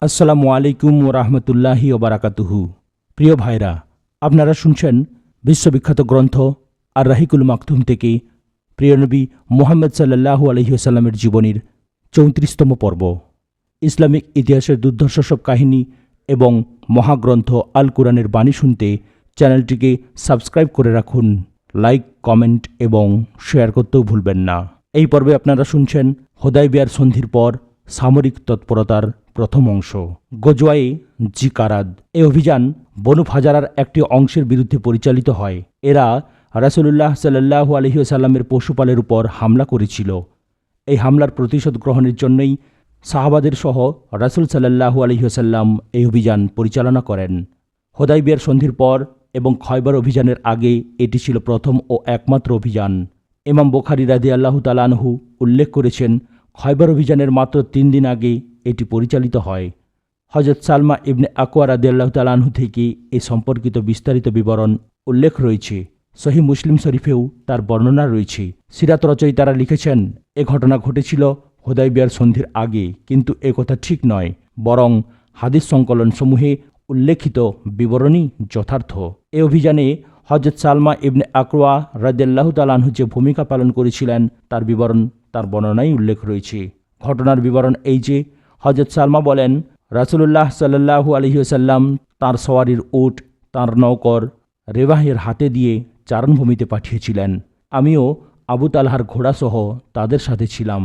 আসসালামু আলাইকুম ওরহমতুল্লাহি ওবারাকাতুহু। প্রিয় ভাইরা, আপনারা শুনছেন বিশ্ববিখ্যাত গ্রন্থ আর রাহিকুল মাকতুম থেকে প্রিয় নবী মুহাম্মদ সাল্লাল্লাহু আলাইহি ওয়াসাল্লামের জীবনীর ৩৪তম পর্ব। ইসলামিক ইতিহাসের দুর্ধর্ষ সব কাহিনী এবং মহাগ্রন্থ আল কুরআনের বাণী শুনতে চ্যানেলটিকে সাবস্ক্রাইব করে রাখুন। লাইক, কমেন্ট এবং শেয়ার করতেও ভুলবেন না। এই পর্বে আপনারা শুনছেন হুদায়বিয়ার সন্ধির পর সামরিক তৎপরতার প্রথম অংশ, গজওয়ায়ে জিকারাদ। এই অভিযান বনু ফাজারার একটি অংশের বিরুদ্ধে পরিচালিত হয়। এরা রাসূলুল্লাহ সাল্লাল্লাহু আলাইহি ওয়াসাল্লামের পশুপালের উপর হামলা করেছিল। এই হামলার প্রতিশোধ গ্রহণের জন্যই সাহাবাদের সহ রাসূল সাল্লাল্লাহু আলাইহি ওয়াসাল্লাম এই অভিযান পরিচালনা করেন। হুদায়বিয়ার সন্ধির পর এবং খয়বার অভিযানের আগে এটি ছিল প্রথম ও একমাত্র অভিযান। ইমাম বুখারী রাদিয়াল্লাহু তাআলা আনহু উল্লেখ করেছেন, খয়বার অভিযানের মাত্র ৩ দিন আগে এটি পরিচালিত হয়। হযরত সালমা ইবনে আকওয়া রাদিয়াল্লাহু তাআলা আনহু থেকে এ সম্পর্কিত বিস্তারিত বিবরণ উল্লেখ রয়েছে। সহিহ মুসলিম শরীফেও তার বর্ণনা রয়েছে। সিরাত রচয়িতারা লিখেছেন, এ ঘটনা ঘটেছিল হুদায়বিয়ার সন্ধির আগে, কিন্তু এ কথা ঠিক নয়, বরং হাদিস সংকলনসমূহে উল্লেখিত বিবরণই যথার্থ। এ অভিযানে হযরত সালমা ইবনে আকওয়া রাদিয়াল্লাহু তাআলা আনহু যে ভূমিকা পালন করেছিলেন তার বিবরণ তার বর্ণনায় উল্লেখ রয়েছে। ঘটনার বিবরণ এই যে, হযরত সালমা বলেন, রাসূলুল্লাহ সাল্লাল্লাহু আলাইহি ওয়াসাল্লাম তাঁর সওয়ারির উট তাঁর নৌকর রেবাহের হাতে দিয়ে চারণভূমিতে পাঠিয়েছিলেন। আমিও আবু তালহার ঘোড়াসহ তাদের সাথে ছিলাম।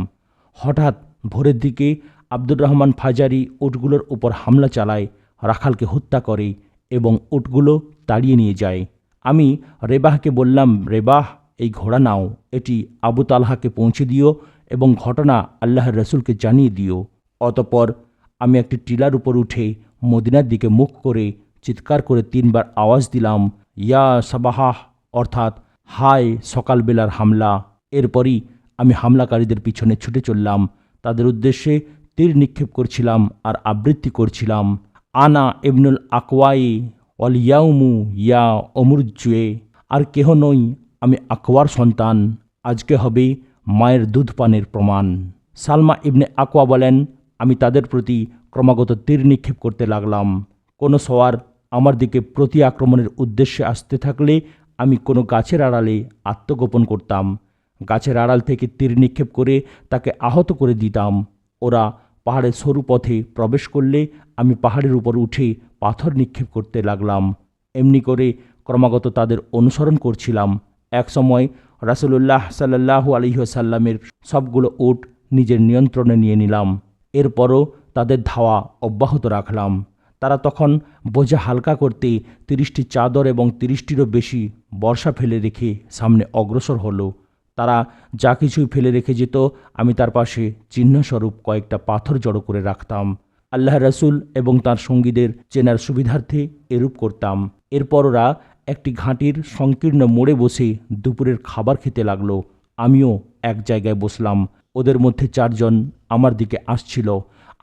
হঠাৎ ভোরের দিকে আব্দুর রহমান ফাজারি উটগুলোর উপর হামলা চালায়, রাখালকে হত্যা করে এবং উটগুলো তাড়িয়ে নিয়ে যায়। আমি রেবাহকে বললাম, রেবাহ, এই ঘোড়া নাও, এটি আবু তালহাকে পৌঁছে দিও এবং ঘটনা আল্লাহর রসুলকে জানিয়ে দিও। অতঃপর আমি একটি টিলার উপর উঠে মদিনার দিকে মুখ করে চিৎকার করে ৩ বার আওয়াজ দিলাম, ইয়া সাবাহাহ, অর্থাৎ হায় সকালবেলার হামলা। এরপরই আমি হামলাকারীদের পিছনে ছুটে চললাম। তাদের উদ্দেশ্যে তীর নিক্ষেপ করছিলাম আর আবৃত্তি করছিলাম, আনা ইবনুল আকওয়ায়ে ওয়াল ইয়াউমু ইয়া অমুরজুয়ে, আর কেহ নই, আমি আকওয়ার সন্তান, আজকে হবে মায়ের দুধ পানের প্রমাণ। সালমা ইবনে আকওয়া বলেন, আমি তাদের প্রতি ক্রমাগত তীর নিক্ষেপ করতে লাগলাম। কোনো সওয়ার আমার দিকে প্রতি আক্রমণের উদ্দেশ্যে আসতে থাকলে আমি কোনো গাছের আড়ালে আত্মগোপন করতাম। গাছের আড়াল থেকে তীর নিক্ষেপ করে তাকে আহত করে দিতাম। ওরা পাহাড়ের সরু পথে প্রবেশ করলে আমি পাহাড়ের উপর উঠে পাথর নিক্ষেপ করতে লাগলাম। এমনি করে ক্রমাগত তাদের অনুসরণ করছিলাম। এক সময় রাসূলুল্লাহ সাল্লাল্লাহু আলাইহি ওয়াসাল্লামের সবগুলো উট নিজের নিয়ন্ত্রণে নিয়ে নিলাম। এরপরও তাদের ধাওয়া অব্যাহত রাখলাম। তারা তখন বোঝা হালকা করতে ৩০টি চাদর এবং ৩০টিরও বেশি বর্শা ফেলে রেখে সামনে অগ্রসর হলো। তারা যা কিছুই ফেলে রেখে যেত, আমি তার পাশে চিহ্নস্বরূপ কয়েকটা পাথর জড়ো করে রাখতাম। আল্লাহ রসুল এবং তার সঙ্গীদের চেনার সুবিধার্থে এরূপ করতাম। এরপর ওরা একটি ঘাঁটির সংকীর্ণ মোড়ে বসে দুপুরের খাবার খেতে লাগলো। আমিও এক জায়গায় বসলাম। ওদের মধ্যে 4 জন আমার দিকে আসছিল।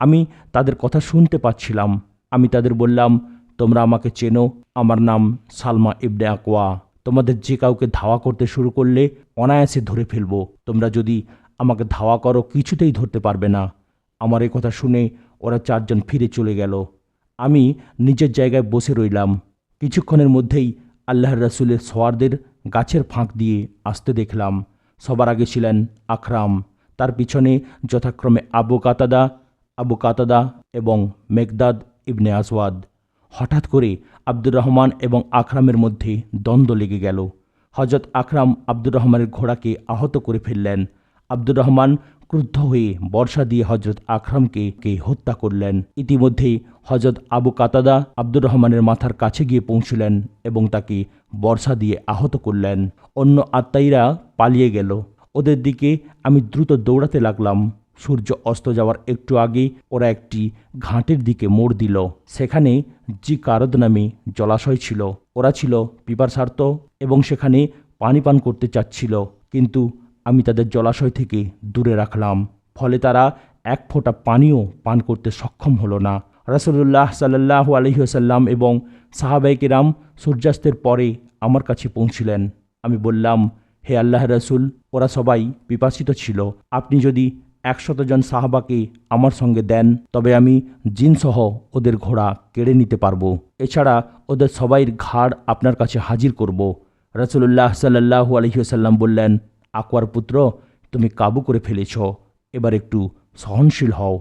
আমি তাদের কথা শুনতে পাচ্ছিলাম। আমি তাদের বললাম, তোমরা আমাকে চেনো, আমার নাম সালমা ইবনে আকওয়া। তোমাদের যে কাউকে ধাওয়া করতে শুরু করলে অনায়াসে ধরে ফেলবো। তোমরা যদি আমাকে ধাওয়া করো কিছুতেই ধরতে পারবে না। আমার এই কথা শুনে ওরা 4 জন ফিরে চলে গেল। আমি নিজের জায়গায় বসে রইলাম। কিছুক্ষণের মধ্যেই আল্লাহর রাসূলের সওয়ারদের গাছের ফাঁক দিয়ে আসতে দেখলাম। সবার আগে ছিলেন আকরাম, তার পিছনে যথাক্রমে আবু কাতাদা এবং মেকদাদ ইবনে আসওয়াদ। হঠাৎ করে আব্দুর রহমান এবং আকরামের মধ্যে দ্বন্দ্ব লেগে গেল। হযরত আকরাম আব্দুর রহমানের ঘোড়াকে আহত করে ফেললেন। আব্দুর রহমান ক্রুদ্ধ হয়ে বর্শা দিয়ে হযরত আকরামকে হত্যা করলেন। ইতিমধ্যেই হযরত আবু কাতাদা আব্দুর রহমানের মাথার কাছে গিয়ে পৌঁছলেন এবং তাকে বর্শা দিয়ে আহত করলেন। অন্য আত্মাইরা পালিয়ে গেল। ওদের দিকে আমি দ্রুত দৌড়াতে লাগলাম। সূর্য অস্ত যাওয়ার একটু আগে ওরা একটি ঘাটের দিকে মোড় দিল। সেখানে জিকারদ নামে জলাশয় ছিল। ওরা ছিল পিপাসার্ত এবং সেখানে পানি পান করতে চাচ্ছিল, কিন্তু আমি তাদের জলাশয় থেকে দূরে রাখলাম। ফলে তারা এক ফোঁটা পানিও পান করতে সক্ষম হলো না। রাসূলুল্লাহ সাল্লাল্লাহু আলাইহি ওয়াসাল্লাম এবং সাহাবায়ে কিরাম সূর্যাস্তের পরে আমার কাছে পৌঁছলেন। আমি বললাম, হে আল্লাহর রাসূল, ওরা সবাই পিপাসিত ছিল। আপনি যদি 100 জন সাহাবাকে আমার সঙ্গে দেন, তবে আমি জিনসহ ওদের ঘোড়া কেড়ে নিতে পারবো। এছাড়া ওদের সবাইয়ের ঘাড় আপনার কাছে হাজির করব। রাসূলুল্লাহ সাল্লাল্লাহু আলাইহি ওয়াসাল্লাম বললেন, আকওয়ার পুত্র, তুমি কাবু করে ফেলেছ, এবার একটু সহনশীল হও।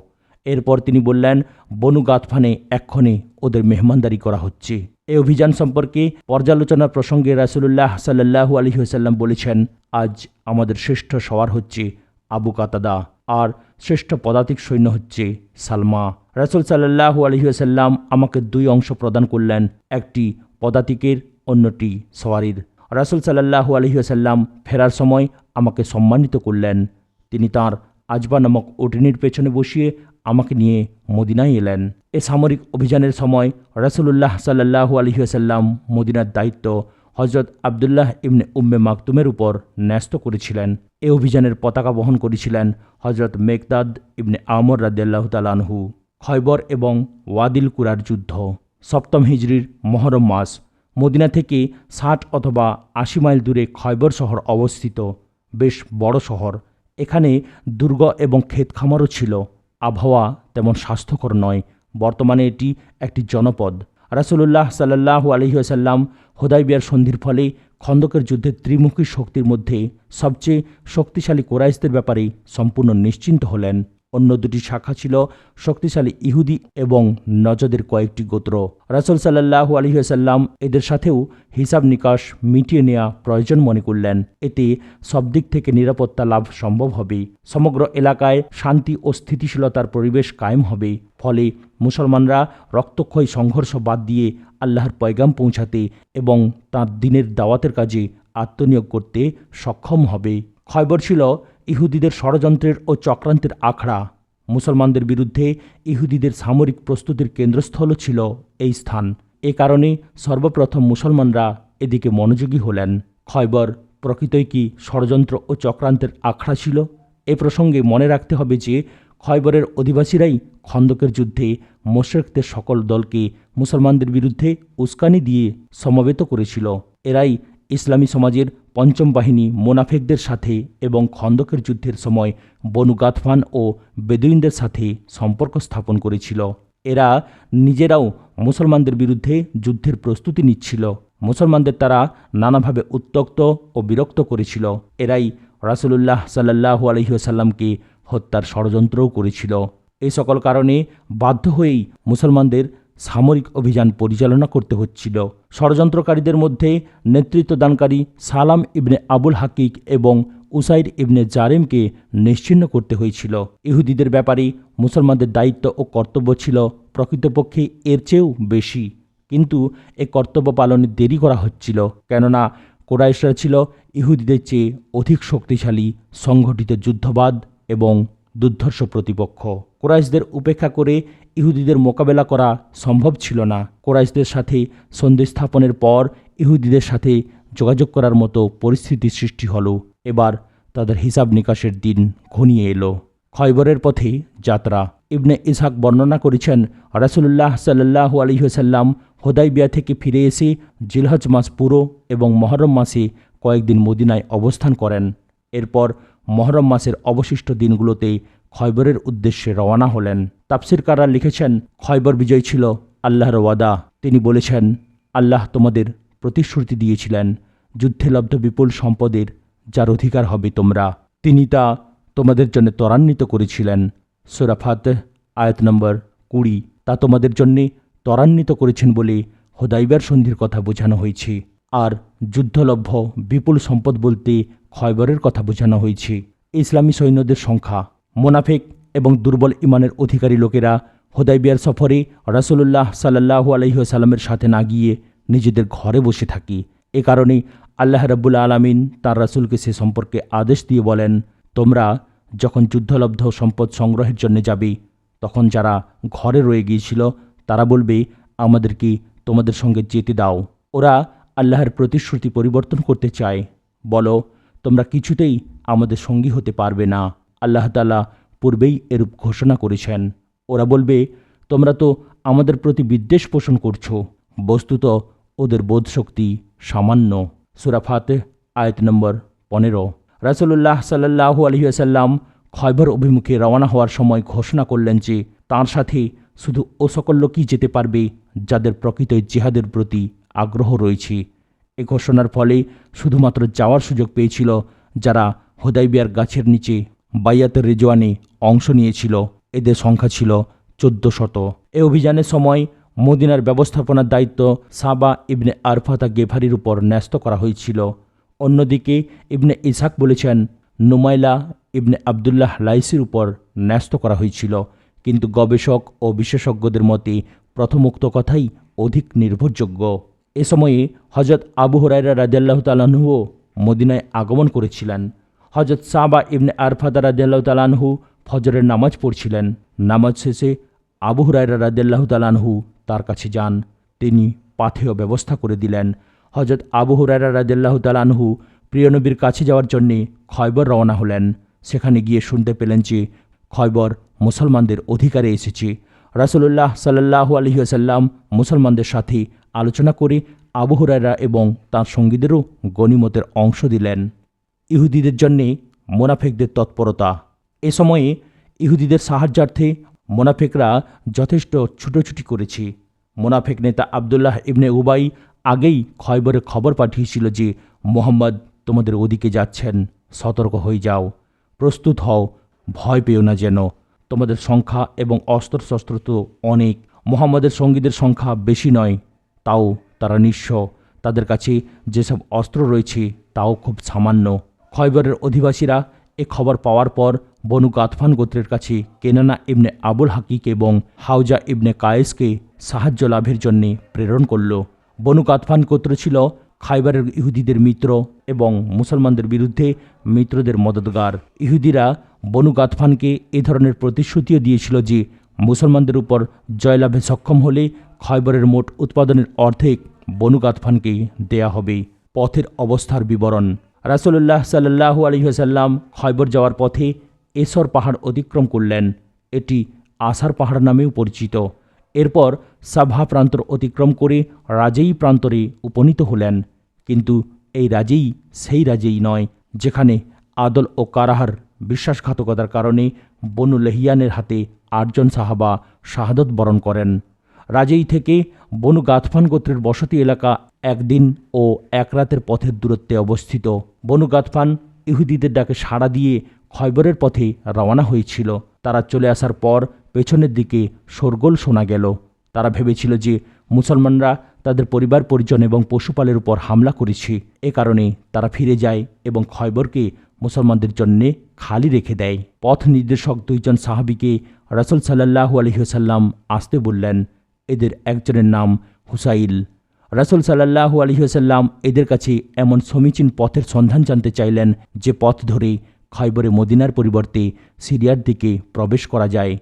এরপর তিনি বললেন, বনু গাতফানে এক্ষণে ওদের মেহমানদারি করা হচ্ছে। এই অভিযান সম্পর্কে পর্যালোচনার প্রসঙ্গে রাসূলুল্লাহ সাল্লাল্লাহু আলাইহি ওয়াসাল্লাম বলেছেন, আজ আমাদের শ্রেষ্ঠ সওয়ার হচ্ছে আবু কাতাদা, আর শ্রেষ্ঠ পদাতিক সৈন্য হচ্ছে সালমা। রাসূল সাল্লাল্লাহু আলাইহি ওয়াসাল্লাম আমাকে 2 অংশ প্রদান করলেন, একটি পদাতিকের, অন্যটি সওয়ারির। রাসূল সাল্লাল্লাহু আলাইহি ওয়াসাল্লাম ফেরার সময় আমাকে সম্মানিত করলেন। তিনি তাঁর আজবা নামক উটনীর পেছনে বসিয়ে আমাকে নিয়ে মদিনায় এলেন। এ সামরিক অভিযানের সময় রাসূলুল্লাহ সাল্লাল্লাহু আলাইহি ওয়াসাল্লাম মদিনার দায়িত্ব হযরত আবদুল্লাহ ইবনে উম্মে মাকতুমের উপর ন্যস্ত করেছিলেন। এ অভিযানের পতাকা বহন করেছিলেন হযরত মেকদাদ ইবনে আমর রাদিয়াল্লাহু তাআলা আনহু। খয়বর এবং ওয়াদিল কুরার যুদ্ধ। 7ম হিজরির মহরম মাস। মদিনা থেকে 60 অথবা 80 মাইল দূরে খয়বর শহর অবস্থিত। বেশ বড় শহর। এখানে দুর্গ এবং ক্ষেত খামারও ছিল। আবহাওয়া তেমন স্বাস্থ্যকর নয়। বর্তমানে এটি একটি জনপদ। রাসূলুল্লাহ সাল্লাল্লাহু আলাইহি ওয়াসাল্লাম হুদায়বিয়ার সন্ধির ফলে খন্দকের যুদ্ধে ত্রিমুখী শক্তির মধ্যে সবচেয়ে শক্তিশালী কুরাইশদের ব্যাপারে সম্পূর্ণ নিশ্চিন্ত হলেন। অন্য 2টি শাখা ছিল শক্তিশালী ইহুদি এবং নজদের কয়েকটি গোত্র। রাসূল সাল্লাল্লাহু আলাইহি ওয়াসাল্লাম এদের সাথেও হিসাব নিকাশ মিটিয়ে নেওয়া প্রয়োজন মনে করলেন। এতে সব দিক থেকে নিরাপত্তা লাভ সম্ভব হবে। সমগ্র এলাকায় শান্তি ও স্থিতিশীলতার পরিবেশ কায়েম হবে। ফলে মুসলমানরা রক্তক্ষয়ী সংঘর্ষ বাদ দিয়ে আল্লাহর পয়গাম পৌঁছাতে এবং তাঁর দ্বীনের দাওয়াতের কাজে আত্মনিয়োগ করতে সক্ষম হবে। খয়বর ছিল ইহুদিদের ষড়যন্ত্রের ও চক্রান্তের আখড়া। মুসলমানদের বিরুদ্ধে ইহুদিদের সামরিক প্রস্তুতির কেন্দ্রস্থলও ছিল এই স্থান। এ কারণে সর্বপ্রথম মুসলমানরা এদিকে মনোযোগী হলেন। খয়বর প্রকৃতই কি ষড়যন্ত্র ও চক্রান্তের আখড়া ছিল? এ প্রসঙ্গে মনে রাখতে হবে যে খয়বরের অধিবাসীরাই খন্দকের যুদ্ধে মুশরিকদের সকল দলকে মুসলমানদের বিরুদ্ধে উস্কানি দিয়ে সমবেত করেছিল। এরাই ইসলামী সমাজের 5ম বাহিনী মোনাফেকদের সাথে এবং খন্দকের যুদ্ধের সময় বনু গাতফান ও বেদুইনদের সাথে সম্পর্ক স্থাপন করেছিল। এরা নিজেরাও মুসলমানদের বিরুদ্ধে যুদ্ধের প্রস্তুতি নিচ্ছিল। মুসলমানদের তারা নানাভাবে উত্ত্যক্ত ও বিরক্ত করেছিল। এরাই রাসূলুল্লাহ সাল্লাল্লাহু আলাইহি ওয়াসাল্লামকে হত্যার ষড়যন্ত্রও করেছিল। এই সকল কারণে বাধ্য হয়েই মুসলমানদের সামরিক অভিযান পরিচালনা করতে হচ্ছিল। ষড়যন্ত্রকারীদের মধ্যে নেতৃত্বদানকারী সালাম ইবনে আবুল হাকিক এবং উসাইর ইবনে জারেমকে নিশ্চিহ্ন করতে হয়েছিল। ইহুদিদের ব্যাপারে মুসলমানদের দায়িত্ব ও কর্তব্য ছিল প্রকৃতপক্ষে এর চেয়েও বেশি, কিন্তু এ কর্তব্য পালনে দেরি করা হচ্ছিল, কেননা কুরাইশরা ছিল ইহুদিদের চেয়ে অধিক শক্তিশালী, সংগঠিত যুদ্ধবাদ এবং দুর্ধর্ষ প্রতিপক্ষ। কুরাইশদের উপেক্ষা করে ইহুদিদের মোকাবেলা করা সম্ভব ছিল না। কুরাইশদের সাথে সন্ধি স্থাপনের পর ইহুদিদের সাথে যোগাযোগ করার মতো পরিস্থিতি সৃষ্টি হলো। এবার তাদের হিসাব নিকাশের দিন ঘনিয়ে এলো। খয়বরের পথে যাত্রা। ইবনে ইসহাক বর্ণনা করেছেন, রাসূলুল্লাহ সাল্লাল্লাহু আলাইহি ওয়াসাল্লাম হুদায়বিয়া থেকে ফিরে এসে জিলহজ মাস পুরো এবং মহরম মাসে কয়েকদিন মদিনায় অবস্থান করেন। এরপর মহরম মাসের অবশিষ্ট দিনগুলোতে খয়বরের উদ্দেশ্যে রওনা হলেন। তাফসীরকাররা লিখেছেন, খয়বর বিজয় ছিল আল্লাহর ওয়াদা। তিনি বলেছেন, আল্লাহ তোমাদের প্রতিশ্রুতি দিয়েছিলেন যুদ্ধে লব্ধ বিপুল সম্পদের যার অধিকার হবে তোমরা। তিনি তা তোমাদের জন্য ত্বরান্বিত করেছিলেন। সূরা ফাতিহ আয়াত নম্বর 20। তা তোমাদের জন্যে ত্বরান্বিত করেছেন বলে হুদায়বিয়ার সন্ধির কথা বোঝানো হয়েছে। আর যুদ্ধলব্ধ বিপুল সম্পদ বলতে খয়বরের কথা বোঝানো হয়েছে। ইসলামী সৈন্যদের সংখ্যা। মোনাফেক এবং দুর্বল ইমানের অধিকারী লোকেরা হুদায়বিয়ার সফরে রাসূলুল্লাহ সাল্লাল্লাহু আলাইহি ওয়াসাল্লামের সাথে না গিয়ে নিজেদের ঘরে বসে থাকে। এ কারণে আল্লাহ রাব্বুল আলামিন তার রাসূলকে সে সম্পর্কে আদেশ দিয়ে বলেন, তোমরা যখন যুদ্ধলব্ধ সম্পদ সংগ্রহের জন্য যাবে, তখন যারা ঘরে রয়ে গিয়েছিল তারা বলবে, আমাদেরকে তোমাদের সঙ্গে যেতে দাও। ওরা আল্লাহর প্রতিশ্রুতি পরিবর্তন করতে চায়। বলো, তোমরা কিছুতেই আমাদের সঙ্গী হতে পারবে না। আল্লাহ তাআলা পূর্বেই এরূপ ঘোষণা করেছেন। ওরা বলবে, তোমরা তো আমাদের প্রতি বিদ্বেষ পোষণ করছো। বস্তুত ওদের বোধশক্তি সামান্য। সূরা ফাতিহ আয়াত নম্বর 15। রাসূলুল্লাহ সাল্লাল্লাহু আলাইহি ওয়াসাল্লাম খয়বর অভিমুখে রওনা হওয়ার সময় ঘোষণা করলেন যে তাঁর সাথে শুধু ও সকল লোকই যেতে পারবে যাদের প্রকৃত জিহাদের প্রতি আগ্রহ রয়েছে। এ ঘোষণার ফলে শুধুমাত্র যাওয়ার সুযোগ পেয়েছিল যারা হুদাইবিয়ার গাছের নিচে বাইয়াতের রিজওয়ানে অংশ নিয়েছিল। এদের সংখ্যা ছিল 1400। এ অভিযানের সময় মদিনার ব্যবস্থাপনার দায়িত্ব সাবা ইবনে আরফাতা গেফারির উপর ন্যস্ত করা হয়েছিল। অন্যদিকে ইবনে ইসহাক বলেছেন নুমাইলা ইবনে আবদুল্লাহ লাইসির উপর ন্যস্ত করা হয়েছিল, কিন্তু গবেষক ও বিশেষজ্ঞদের মতে প্রথম উক্ত কথাই অধিক নির্ভরযোগ্য। এ সময়ে হজরত আবু হুরায়রা রাদিয়াল্লাহু তাআলা আনহু মদিনায় আগমন করেছিলেন। হজরত সাবা ইবনে আরফাতা রাদিয়াল্লাহু তাআলা আনহু ফজরের নামাজ পড়ছিলেন। নামাজ শেষে আবু হুরায়রা রাদিয়াল্লাহু তাআলা আনহু তার কাছে যান। তিনি পাথেয় ব্যবস্থা করে দিলেন। হজরত আবু হুরায়রা রাদিয়াল্লাহু তাআলা আনহু প্রিয় নবীর কাছে যাওয়ার জন্যে খয়বর রওনা হলেন। সেখানে গিয়ে শুনতে পেলেন যে খয়বর মুসলমানদের অধিকারে এসেছে। রাসূলুল্লাহ সাল্লাল্লাহু আলাইহি ওয়াসাল্লাম মুসলমানদের সাথে আলোচনা করে আবু হুরায়রা এবং তাঁর সঙ্গীদেরও গনিমতের অংশ দিলেন। ইহুদিদের জন্যে মোনাফেকদের তৎপরতা। এ সময়ে ইহুদিদের সাহায্যার্থে মোনাফেকরা যথেষ্ট ছুটোছুটি করেছে। মোনাফেক নেতা আবদুল্লাহ ইবনে উবাই আগেই খয়বরে খবর পাঠিয়েছিল যে মুহাম্মদ তোমাদের ওদিকে যাচ্ছেন, সতর্ক হয়ে যাও, প্রস্তুত হও, ভয় পেও না যেন। তোমাদের সংখ্যা এবং অস্ত্রশস্ত্র তো অনেক, মুহাম্মদের সঙ্গীদের সংখ্যা বেশি নয়, তাও তারা নিঃস্ব, তাদের কাছে যেসব অস্ত্র রয়েছে তাও খুব সামান্য। খয়বরের অধিবাসীরা এ খবর পাওয়ার পর বনু গাতফান গোত্রের কাছে কেনানা ইবনে আবুল হাকিক এবং হাউজা ইবনে কায়েসকে সাহায্য লাভের জন্য প্রেরণ করল। বনু গাতফান গোত্র ছিল খাইবারের ইহুদিদের মিত্র এবং মুসলমানদের বিরুদ্ধে মিত্রদের মদতগার। ইহুদিরা বনু গাতফানকে এ ধরনের প্রতিশ্রুতিও দিয়েছিল যে মুসলমানদের উপর জয়লাভে সক্ষম হলে খয়বরের মোট উৎপাদনের অর্ধেক বনু গাতফানকে দেয়া হবে। পথের অবস্থার বিবরণ। রাসূলুল্লাহ সাল্লাল্লাহু আলাইহি ওয়াসাল্লাম খয়বর যাওয়ার পথে এসর পাহাড় অতিক্রম করলেন। এটি আসার পাহাড় নামেও পরিচিত। এরপর সাভা প্রান্তর অতিক্রম করে রাজেই প্রান্তরে উপনীত হলেন। কিন্তু এই রাজেই সেই রাজেই নয় যেখানে আদল ও কারাহার বিশ্বাসঘাতকতার কারণে বনু লেহিয়ানের হাতে 8 জন সাহাবা শাহাদত বরণ করেন। রাজেই থেকে বনু গাতফান গোত্রের বসতি এলাকা 1 দিন ও 1 রাতের পথের দূরত্বে অবস্থিত। বনু গাতফান ইহুদিদের ডাকে সাড়া দিয়ে খয়বরের পথে রওনা হয়েছিল। তারা চলে আসার পর পেছনের দিকে শোরগোল শোনা গেল। তারা ভেবেছিল যে মুসলমানরা তাদের পরিবার পরিজন এবং পশুপালের উপর হামলা করেছে। এ কারণে তারা ফিরে যায় এবং খয়বরকে মুসলমানদের জন্যে খালি রেখে দেয়। পথ নির্দেশক 2 জন সাহাবীকে রাসূল সাল্লাল্লাহু আলাইহি ওয়াসাল্লাম আসতে বললেন। এদের একজনের নাম হুসাইল। রাসূল সাল্লাল্লাহু আলাইহি ওয়াসাল্লাম এদের কাছে এমন সমীচীন পথের সন্ধান জানতে চাইলেন যে পথ ধরে খয়বরে মদিনার পরিবর্তে সিরিয়ার দিকে প্রবেশ করা যায়।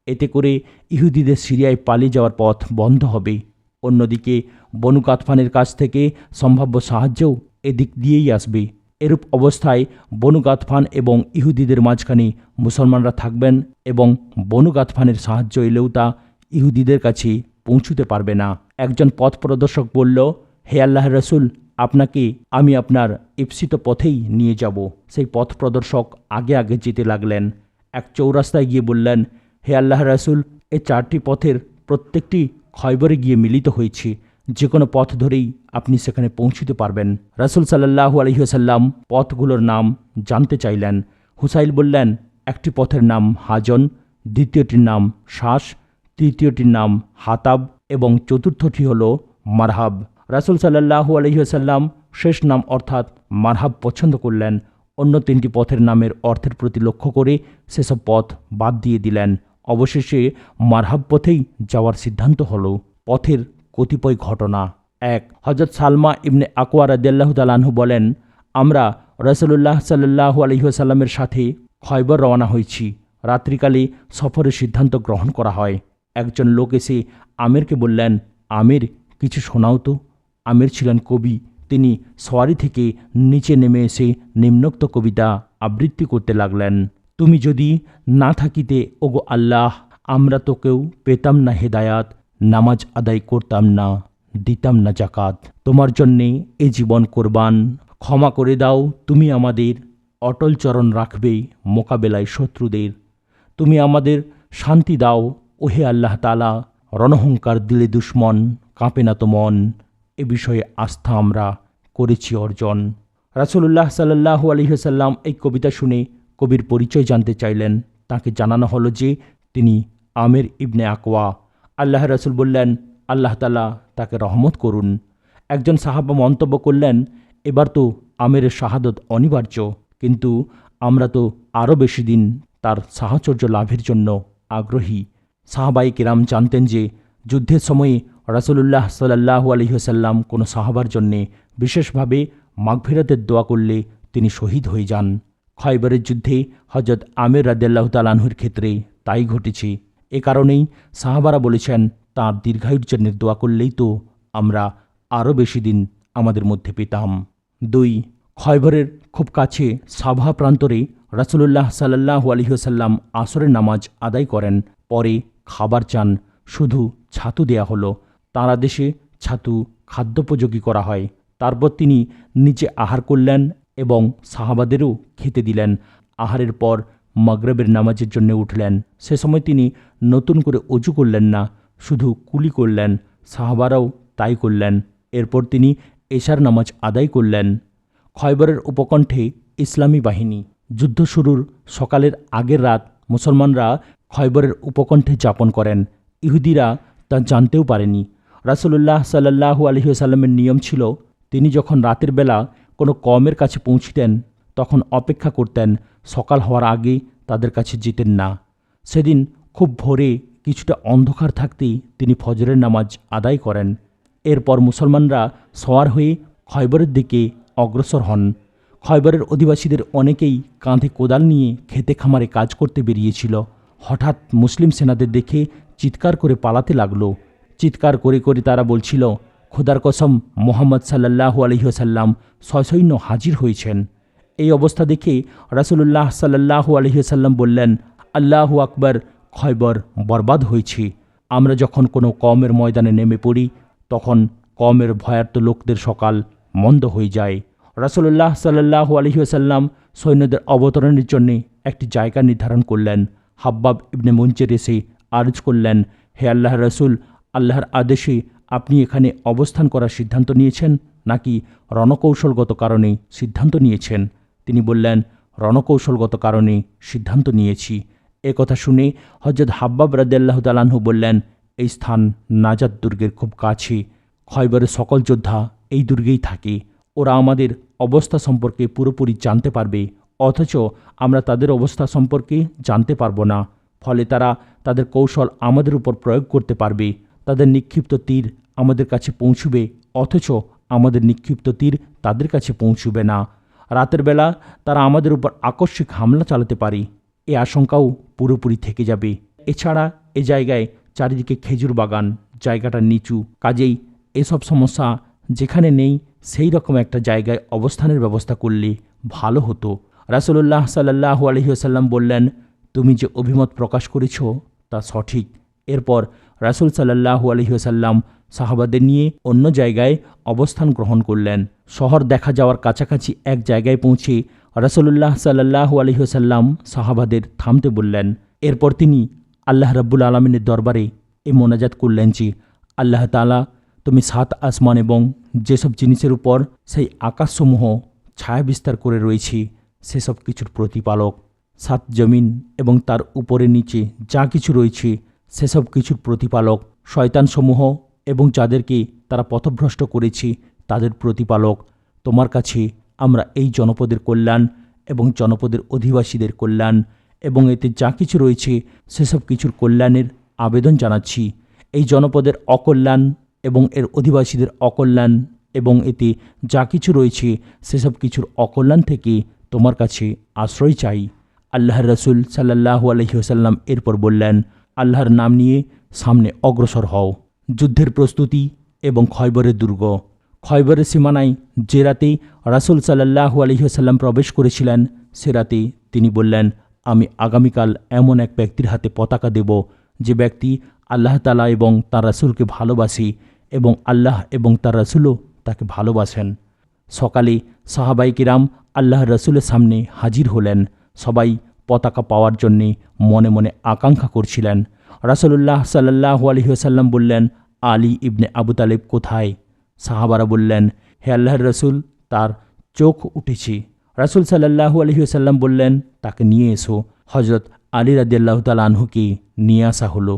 এতে করে ইহুদিদের সিরিয়ায় পালিয়ে যাওয়ার পথ বন্ধ হবে। অন্যদিকে বনু গাতফানের কাছ থেকে সম্ভাব্য সাহায্যও এদিক দিয়েই আসবে। এরূপ অবস্থায় বনু গাতফান এবং ইহুদিদের মাঝখানে মুসলমানরা থাকবেন এবং বনু গাতফানের সাহায্য এলেও তা ইহুদিদের কাছে পৌঁছতে পারবে না। একজন পথ প্রদর্শক বলল, হে আল্লাহর রাসূল, আপনাকে আমি আপনার ইপ্সিত পথেই নিয়ে যাব। সেই পথ প্রদর্শক আগে আগে যেতে লাগলেন। এক চৌরাস্তায় গিয়ে বললেন, হে আল্লাহর রাসূল, এই 4টি পথের প্রত্যেকটি খয়বরে গিয়ে মিলিত হয়েছে। যে কোনো পথ ধরেই আপনি সেখানে পৌঁছতে পারবেন। রাসূল সাল্লাল্লাহু আলাইহি ওয়াসাল্লাম পথগুলোর নাম জানতে চাইলেন। হুসাইল বললেন, একটি পথের নাম হাজন, দ্বিতীয়টির নাম শ্বাস, তৃতীয়টির নাম হাতাব এবং চতুর্থটি হল মারহাব। রাসূল সাল্লাল্লাহু আলাইহি ওয়াসাল্লাম শেষ নাম অর্থাৎ মারহাব পছন্দ করলেন। অন্য 3টি পথের নামের অর্থের প্রতি লক্ষ্য করে সেসব পথ বাদ দিয়ে দিলেন। অবশেষে মারহাব পথেই যাওয়ার সিদ্ধান্ত হল। পথের কতিপয় ঘটনা। 1. হযরত সালমা ইবনে আকওয়া রাদিয়াল্লাহু তাআলা আনহু বলেন, আমরা রাসূলুল্লাহ সাল্লাল্লাহু আলাইহি ওয়াসাল্লামের সাথে খয়বর রওনা হয়েছি। রাত্রিকালে সফরের সিদ্ধান্ত গ্রহণ করা হয়। একজন লোক এসে আমিরকে বললেন, আমির, কিছু শোনাও তো। আমির ছিলেন কবি। তিনি সওয়ারি থেকে নিচে নেমে এসে নিম্নোক্ত কবিতা আবৃত্তি করতে লাগলেন। তুমি যদি না থাকিতে ওগো আল্লাহ, আমরা তো কেউ পেতাম না হেদায়াত, নামাজ আদায় করতাম না, দিতাম না জাকাত। তোমার জন্যে এ জীবন কোরবান, ক্ষমা করে দাও তুমি আমাদের, অটল চরণ রাখবে মোকাবেলায় শত্রুদের। তুমি আমাদের শান্তি দাও ওহে আল্লাহ তাআলা, রণহংকার দিলে দুশ্মন, কাঁপে না তো মন। এ বিষয়ে আস্থা আমরা করেছি অর্জন। রাসূলুল্লাহ সাল্লাল্লাহু আলাইহি ওয়াসাল্লাম এই কবিতা শুনে কবির পরিচয় জানতে চাইলেন। তাকে জানানো হলো যে তিনি আমের ইবনে আকওয়া। আল্লাহ রাসূল বললেন, আল্লাহ তাআলা তাকে রহমত করুন। একজন সাহাবা মন্তব্য করলেন, এবার তো আমেরের শাহাদত অনিবার্য, কিন্তু আমরা তো আরও বেশি দিন তার সাহচর্য লাভের জন্য আগ্রহী। সাহাবায়ে কেরাম জানতেন যে যুদ্ধের সময়ে রাসূলুল্লাহ সাল্লাল্লাহু আলাইহি ওয়াসাল্লাম কোনো সাহাবার জন্যে বিশেষভাবে মাগফিরাতের দোয়া করলে তিনি শহীদ হয়ে যান। খয়বরের যুদ্ধে হযরত আমের রাদিয়াল্লাহু তাআলা আনহুর ক্ষেত্রে তাই ঘটেছে। এ কারণেই সাহাবারা বলেছেন, তাঁর দীর্ঘায়ুর জন্য দোয়া করলেই তো আমরা আরও বেশি দিন আমাদের মধ্যে পেতাম। 2. খয়বরের খুব কাছে সাভা প্রান্তরে রাসূলুল্লাহ সাল্লাল্লাহু আলাইহি ওয়াসাল্লাম আসরের নামাজ আদায় করেন। পরে খাবার চান, শুধু ছাতু দেয়া হলো। তাঁরা দেশে ছাতু খাদ্যোপযোগী করা হয়। তারপর তিনি নিচে আহার করলেন এবং সাহাবাদেরও খেতে দিলেন। আহারের পর মাগরিবের নামাজের জন্য উঠলেন। সে সময় তিনি নতুন করে অজু করলেন না, শুধু কুলি করলেন। সাহাবারাও তাই করলেন। এরপর তিনি এশার নামাজ আদায় করলেন। খয়বরের উপকণ্ঠে ইসলামী বাহিনী। যুদ্ধ শুরুর সকালের আগের রাত মুসলমানরা খয়বরের উপকণ্ঠে যাপন করেন। ইহুদিরা তা জানতেও পারেনি। রাসূলুল্লাহ সাল্লাল্লাহু আলাইহি ওয়াসাল্লামের নিয়ম ছিল, তিনি যখন রাতের বেলা কোনো কওমের কাছে পৌঁছতেন তখন অপেক্ষা করতেন, সকাল হওয়ার আগে তাদের কাছে যেতেন না। সেদিন খুব ভোরে কিছুটা অন্ধকার থাকতেই তিনি ফজরের নামাজ আদায় করেন। এরপর মুসলমানরা সওয়ার হয়ে খয়বরের দিকে অগ্রসর হন। খয়বরের অধিবাসীদের অনেকেই কাঁধে কোদাল নিয়ে খেতে খামারে কাজ করতে বেরিয়েছিল। হঠাৎ মুসলিম সেনাদের দেখে চিৎকার করে পালাতে লাগলো। চিৎকার করে করে তারা বলছিল, খোদার কসম, মুহাম্মদ সাল্লাল্লাহু আলাইহি ওয়াসাল্লাম সসৈন্য হাজির হয়েছেন। এই অবস্থা দেখে রাসূলুল্লাহ সাল্লাল্লাহু আলাইহি ওয়াসাল্লাম বললেন, আল্লাহু আকবার, খয়বর বরবাদ হয়েছে। আমরা যখন কোনো কওমের ময়দানে নেমে পড়ি তখন কওমের ভয়ার্ত লোকদের সকাল মন্দ হয়ে যায়। রাসূলুল্লাহ সাল্লাল্লাহু আলাইহি ওয়াসাল্লাম সৈন্যদের অবতরণের জন্য একটি জায়গা নির্ধারণ করলেন। হাব্বাব ইবনে মুনজির এসে আরজ করলেন, হে আল্লাহর রাসূল, আল্লাহর আদেশে আপনি এখানে অবস্থান করার সিদ্ধান্ত নিয়েছেন নাকি রণকৌশলগত কারণে সিদ্ধান্ত নিয়েছেন? তিনি বললেন, রণকৌশলগত কারণে সিদ্ধান্ত নিয়েছি। এ কথা শুনে হযরত হাব্বাব রাদিয়াল্লাহু তাআলা আনহু বললেন, এই স্থান নাজাত দুর্গের খুব কাছে। খয়বরের সকল যোদ্ধা এই দুর্গেই থাকে। ওরা আমাদের অবস্থা সম্পর্কে পুরোপুরি জানতে পারবে, অথচ আমরা তাদের অবস্থা সম্পর্কে জানতে পারবো না। ফলে তারা তাদের কৌশল আমাদের উপর প্রয়োগ করতে পারবে। তাদের নিক্ষিপ্ত তীর আমাদের কাছে পৌঁছবে, অথচ আমাদের নিক্ষিপ্ত তীর তাদের কাছে পৌঁছবে না। রাতের বেলা তারা আমাদের উপর আকস্মিক হামলা চালাতে পারে, এ আশঙ্কাও পুরোপুরি থেকে যাবে। এছাড়া এ জায়গায় চারিদিকে খেজুর বাগান, জায়গাটা নিচু, কাজেই এসব সমস্যা যেখানে নেই সেই রকম একটা জায়গায় অবস্থানের ব্যবস্থা করলে ভালো হতো। রাসূলুল্লাহ সাল্লাল্লাহু আলাইহি ওয়াসাল্লাম বললেন, তুমি যে অভিমত প্রকাশ করেছ তা সঠিক। এরপর রাসূল সাল্লাল্লাহু আলাইহি ওয়াসাল্লাম সাহাবাদের নিয়ে অন্য জায়গায় অবস্থান গ্রহণ করলেন। শহর দেখা যাওয়ার কাছাকাছি এক জায়গায় পৌঁছে রাসূলুল্লাহ সাল্লাল্লাহু আলাইহি ওয়াসাল্লাম সাহাবাদের থামতে বললেন। এরপর তিনি আল্লাহ রাব্বুল আলামিনের দরবারে এ মোনাজাত করলেন যে, আল্লাহ তাআলা, তুমি 7 আসমান এবং যেসব জিনিসের উপর সেই আকাশসমূহ ছায়া বিস্তার করে রয়েছে সেসব কিছুর প্রতিপালক। 7 জমিন এবং তার উপরে নিচে যা কিছু রয়েছে সেসব কিছুর প্রতিপালক। শয়তানসমূহ এবং যাদেরকে তারা পথভ্রষ্ট করেছে তাদের প্রতিপালক। তোমার কাছে আমরা এই জনপদের কল্যাণ এবং জনপদের অধিবাসীদের কল্যাণ এবং এতে যা কিছু রয়েছে সেসব কিছুর কল্যাণের আবেদন জানাচ্ছি। এই জনপদের অকল্যাণ এবং এর অধিবাসীদের অকল্যাণ এবং এতে যা কিছু রয়েছে সেসব কিছুর অকল্যাণ থেকে তোমার কাছে আশ্রয় চাই। আল্লাহর রাসূল সাল্লাল্লাহু আলাইহি ওয়াসাল্লাম এরপর বললেন, আল্লাহর নাম নিয়ে সামনে অগ্রসর হও। যুদ্ধের প্রস্তুতি এবং খয়বরের দুর্গ। খয়বরের সীমানায় যে রাতে রাসূল সাল্লাল্লাহু আলাইহি ওয়াসাল্লাম প্রবেশ করেছিলেন সে রাতে তিনি বললেন, আমি আগামীকাল এমন এক ব্যক্তির হাতে পতাকা দেব যে ব্যক্তি আল্লাহ তাআলা এবং তার রাসূলকে ভালোবাসে এবং আল্লাহ এবং তার রাসূলও তাকে ভালোবাসেন। সকালে সাহাবায়ে কিরাম আল্লাহর রসুলের সামনে হাজির হলেন। সবাই পতাকা পাওয়ার জন্যে মনে মনে আকাঙ্ক্ষা করছিলেন। রাসূলুল্লাহ সাল্লাল্লাহু আলাইহি ওয়াসাল্লাম বললেন, আলী ইবনে আবু তালেব কোথায়? সাহাবারা বললেন, হে আল্লাহর রসুল, তার চোখ উঠেছে। রাসূল সাল্লাল্লাহু আলাইহি ওয়াসাল্লাম বললেন, তাকে নিয়ে এসো। হজরত আলী রাদিয়াল্লাহু তাআলা আনহুকে নিয়ে আসা হলো।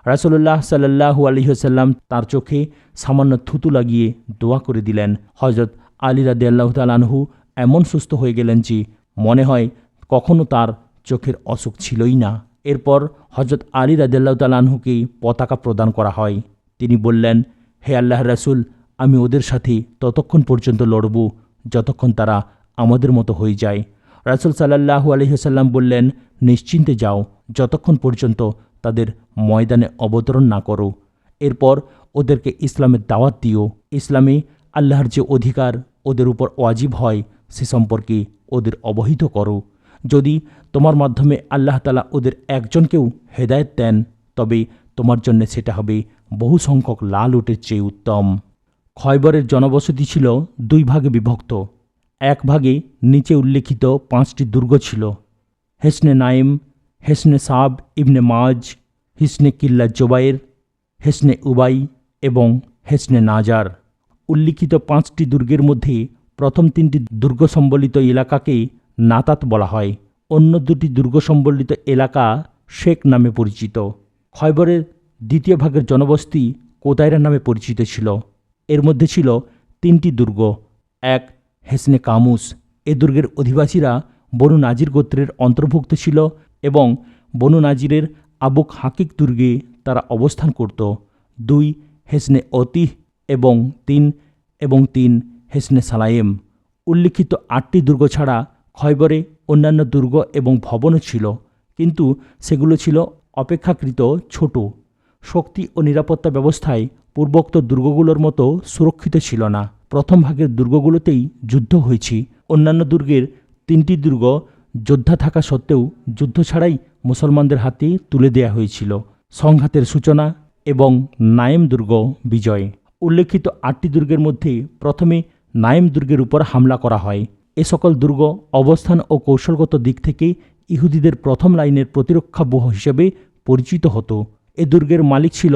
রাসূলুল্লাহ সাল্লাল্লাহু আলাইহি ওয়াসাল্লাম তার চোখে সামান্য থুতু লাগিয়ে দোয়া করে দিলেন। হজরত আলী রাদিয়াল্লাহু তাআলা আনহু এমন সুস্থ হয়ে গেলেন যে মনে হয় কখনো তার চোখের অসুখ ছিলই না। এরপর হজরত আলী রাদিয়াল্লাহু তাআলা আনহুকে পতাকা প্রদান করা হয়। তিনি বললেন, হে আল্লাহর রাসূল, আমি ওদের সাথে ততক্ষণ পর্যন্ত লড়ব যতক্ষণ তারা আমাদের মতো হয়ে যায়। রাসূল সাল্লাল্লাহু আলাইহি ওয়াসাল্লাম বললেন, নিশ্চিন্তে যাও যতক্ষণ পর্যন্ত তাদের ময়দানে অবতরণ না করো। এরপর ওদেরকে ইসলামের দাওয়াত দিও। ইসলামে আল্লাহর যে অধিকার ওদের উপর ওয়াজিব হয় সে সম্পর্কে ওদের অবহিত করো। যদি তোমার মাধ্যমে আল্লাহ তাআলা ওদের একজনকেও হেদায়েত দেন, তবে তোমার জন্য সেটা হবে বহু সংখ্যক লাল উটের চেয়ে উত্তম। খয়বরের জনবসতি ছিল দুই ভাগে বিভক্ত। এক ভাগে নিচে উল্লেখিত 5টি দুর্গ ছিল: হেসনে নাইম, হেসনে সাব ইবনে মাজ, হিসনে কিল্লা জোবাইর, হেসনে উবাই এবং হেসনে নাজার। উল্লিখিত 5টি দুর্গের মধ্যে প্রথম 3টি দুর্গ সম্বলিত এলাকাকে নাতাত বলা হয়। অন্য 2টি দুর্গ সম্বলিত এলাকা শেখ নামে পরিচিত। খয়বরের দ্বিতীয় ভাগের জনবসতি কোদাইরা নামে পরিচিত ছিল। এর মধ্যে ছিল 3টি দুর্গ। এক, হেসনে কামুস। এ দুর্গের অধিবাসীরা বনু নাজির গোত্রের অন্তর্ভুক্ত ছিল এবং বনু নাজিরের আবুক হাকিক দুর্গে তারা অবস্থান করত। 2, হেসনে অতিহ এবং 3 হেসনে সালায়েম। উল্লিখিত 8টি দুর্গ ছাড়া খয়বরে অন্যান্য দুর্গ এবং ভবনও ছিল, কিন্তু সেগুলো ছিল অপেক্ষাকৃত ছোট। শক্তি ও নিরাপত্তা ব্যবস্থায় পূর্বোক্ত দুর্গগুলোর মতো সুরক্ষিত ছিল না। প্রথম ভাগের দুর্গগুলোতেই যুদ্ধ হয়েছে। অন্যান্য দুর্গের 3টি দুর্গ যোদ্ধা থাকা সত্ত্বেও যুদ্ধ ছাড়াই মুসলমানদের হাতে তুলে দেয়া হয়েছিল। সংঘাতের সূচনা এবং নাইম দুর্গ বিজয়। উল্লেখিত 8টি দুর্গের মধ্যে প্রথমে নাইম দুর্গের উপর হামলা করা হয়। এ সকল দুর্গ অবস্থান ও কৌশলগত দিক থেকে ইহুদিদের প্রথম লাইনের প্রতিরক্ষা ব্যূহ হিসেবে পরিচিত হতো। এ দুর্গের মালিক ছিল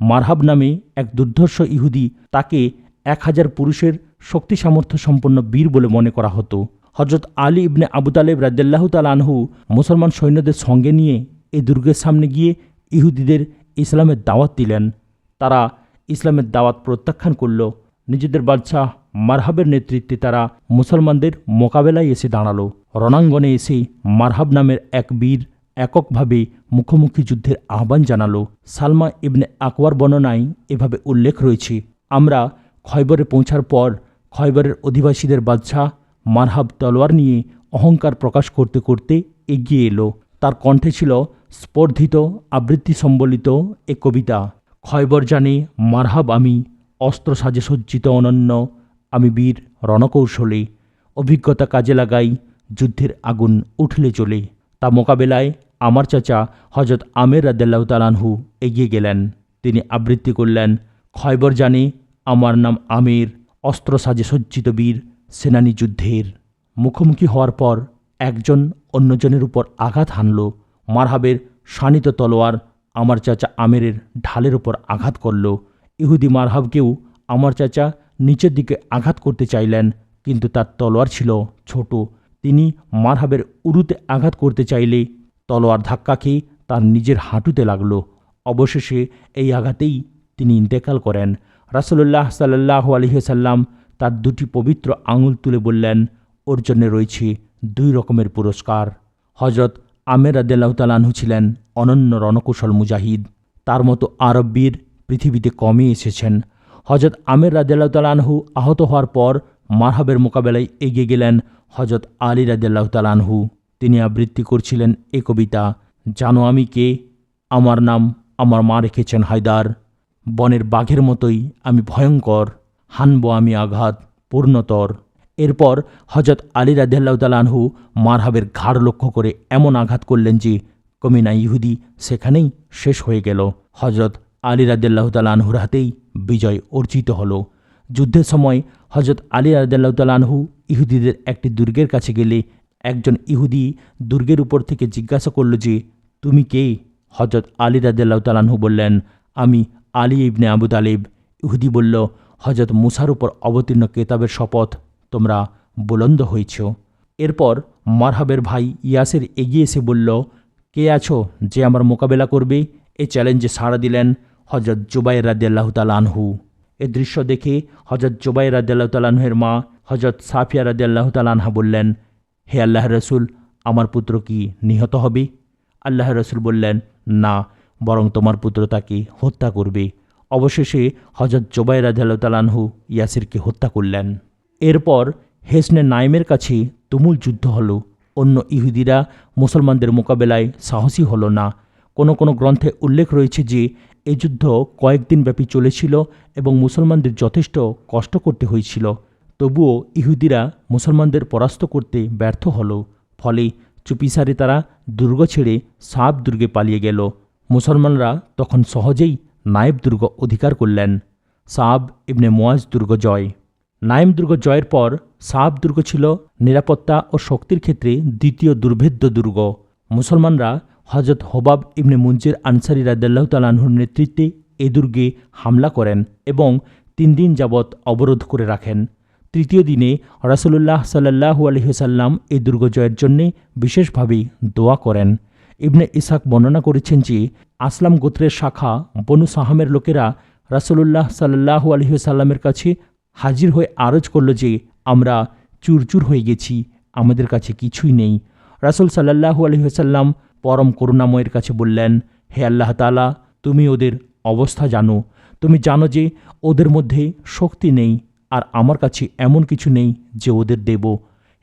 মারহাব নামে এক দুর্ধর্ষ ইহুদি। তাকে 1000 পুরুষের শক্তি সামর্থ্য সম্পন্ন বীর বলে মনে করা হতো। হজরত আলী ইবনে আবু তালেব রাদিয়াল্লাহু তাআলা আনহু মুসলমান সৈন্যদের সঙ্গে নিয়ে এই দুর্গের সামনে গিয়ে ইহুদিদের ইসলামের দাওয়াত দিলেন। তারা ইসলামের দাওয়াত প্রত্যাখ্যান করল। নিজেদের বাদশাহ মারহাবের নেতৃত্বে তারা মুসলমানদের মোকাবেলায় এসে দাঁড়ালো। রণাঙ্গনে এসে মারহাব নামের এক বীর এককভাবে মুখোমুখি যুদ্ধের আহ্বান জানালো। সালমা ইবনে আকওয়ার বর্ণনায় এভাবে উল্লেখ রয়েছে, আমরা খয়বরে পৌঁছার পর খয়বরের অধিবাসীদের বাদশাহ মারহাব তলোয়ার নিয়ে অহংকার প্রকাশ করতে করতে এগিয়ে এলো। তার কণ্ঠে ছিল স্পর্ধিত আবৃত্তি সম্বলিত এ কবিতা: খয়বর জানে মারহাব আমি, অস্ত্র সাজে সজ্জিত অনন্য, আমি বীর রণকৌশলে, অভিজ্ঞতা কাজে লাগাই, যুদ্ধের আগুন উঠলে চলে। তা মোকাবেলায় আমার চাচা হজরত আমের রাদিয়াল্লাহু তাআলা আনহু এগিয়ে গেলেন। তিনি আবৃত্তি করলেন, খয়বর জানে আমার নাম আমের, অস্ত্র সাজে সজ্জিত বীর, সেনানী যুদ্ধের। মুখোমুখি হওয়ার পর একজন অন্যজনের উপর আঘাত হানল। মারহাবের শানিত তলোয়ার আমার চাচা আমেরের ঢালের উপর আঘাত করল। ইহুদি মারহাবকেও আমার চাচা নিচের দিকে আঘাত করতে চাইলেন, কিন্তু তার তলোয়ার ছিল ছোট। তিনি মারহাবের উরুতে আঘাত করতে চাইলে তলোয়ার ধাক্কা খেয়ে তার নিজের হাঁটুতে লাগল। অবশেষে এই আঘাতেই তিনি ইন্তেকাল করেন। রাসূলুল্লাহ সাল্লাল্লাহু আলাইহি ওয়াসাল্লাম তার 2টি পবিত্র আঙুল তুলে বললেন, ওর জন্য রয়েছে 2 রকমের পুরস্কার। হজরত আমের রাদিয়াল্লাহু তাআলা আনহু ছিলেন অনন্য রণকৌশল মুজাহিদ। তার মতো আরব বীর পৃথিবীতে কমই এসেছেন। হজরত আমের রাদিয়াল্লাহু তাআলা আনহু আহত হওয়ার পর মারহাবের মোকাবেলায় এগিয়ে গেলেন হজরত আলী রাদিয়াল্লাহু তাআলা আনহু। তিনি আবৃত্তি করছিলেন এ কবিতা: জানো আমি কে, আমার নাম আমার মা রেখেছেন হায়দার, বনের বাঘের মতোই আমি ভয়ঙ্কর, হানব আমি আঘাত পূর্ণতর। এরপর হজরত আলী রাদিয়াল্লাহু তাআলা আনহু মারহাবের ঘাড় লক্ষ্য করে এমন আঘাত করলেন যে কমিনা ইহুদি সেখানেই শেষ হয়ে গেল। হজরত আলী রাদিয়াল্লাহু তাআলা আনহুর হাতেই বিজয় অর্জিত হল। যুদ্ধের সময় হজরত আলী রাদিয়াল্লাহু তাআলা আনহু ইহুদিদের একটি দুর্গের কাছে গেলে একজন ইহুদি দুর্গের উপর থেকে জিজ্ঞাসা করল যে, তুমি কে? হজরত আলী রাদিয়াল্লাহু তাআলা আনহু বললেন, আমি আলী ইবনে আবু তালিব। ইহুদি বলল, হজরত মুসার উপর অবতীর্ণ কেতাবের শপথ, তোমরা বুলন্দ হয়েছ। এরপর মারহাবের ভাই ইয়াসের এগিয়ে এসে বলল, কে আছো যে আমার মোকাবেলা করবে? এই চ্যালেঞ্জে সাড়া দিলেন হজরত জুবাইর রাদিয়াল্লাহু তাআলা আনহু। এ দৃশ্য দেখে হজরত জুবাইর রাদিয়াল্লাহু তাআলা আনহুর মা হজরত সাফিয়া রাদিয়াল্লাহু তাআলা আনহা বললেন, হে আল্লাহর রসুল, আমার পুত্র কি নিহত হবে? আল্লাহর রসুল বললেন, না, বরং তোমার পুত্র তাকে হত্যা করবে। অবশেষে হজরত জুবাইর রাদিয়াল্লাহু তাআলা আনহু ইয়াসিরকে হত্যা করলেন। এরপর হেসনে নাইমের কাছে তুমুল যুদ্ধ হলো। অন্য ইহুদিরা মুসলমানদের মোকাবেলায় সাহসী হলো না। কোনো কোনো গ্রন্থে উল্লেখ রয়েছে যে এই যুদ্ধ কয়েকদিন ব্যাপী চলেছিল এবং মুসলমানদের যথেষ্ট কষ্ট করতে হয়েছিল। তবুও ইহুদিরা মুসলমানদের পরাস্ত করতে ব্যর্থ হলো। ফলে চুপিসারে তারা দুর্গ ছেড়ে সাব দুর্গে পালিয়ে গেল। মুসলমানরা তখন সহজেই নায়েব দুর্গ অধিকার করলেন। সাব ইবনে মুয়াজ দুর্গ জয়। নাইম দুর্গ জয়ের পর সাব দুর্গ ছিল নিরাপত্তা ও শক্তির ক্ষেত্রে দ্বিতীয় দুর্ভেদ্য দুর্গ। মুসলমানরা হজরত হোবাব ইবনে মুনজির আনসারী রাদিয়াল্লাহু তাআলা আনহুর নেতৃত্বে এ দুর্গে হামলা করেন এবং 3 দিন যাবৎ অবরোধ করে রাখেন। তৃতীয় দিনে রাসূলুল্লাহ সাল্লাল্লাহু আলাইহি ওয়াসাল্লাম এই দুর্গ জয়ের জন্যে বিশেষভাবে দোয়া করেন। ইবনে ইসহাক বর্ণনা করেছেন যে আসলাম গোত্রের শাখা বনু সাহামের লোকেরা রাসূলুল্লাহ সাল্লাল্লাহু আলাইহি ওয়াসাল্লামের কাছে হাজির হয়ে আরজ করল যে, আমরা চুরচুর হয়ে গেছি, আমাদের কাছে কিছুই নেই। রাসূল সাল্লাল্লাহু আলাইহি ওয়াসাল্লাম পরম করুণাময়ের কাছে বললেন, হে আল্লাহ তাআলা, তুমি ওদের অবস্থা জানো। তুমি জানো যে ওদের মধ্যে শক্তি নেই, আর আমার কাছে এমন কিছু নেই যে ওদের দেব।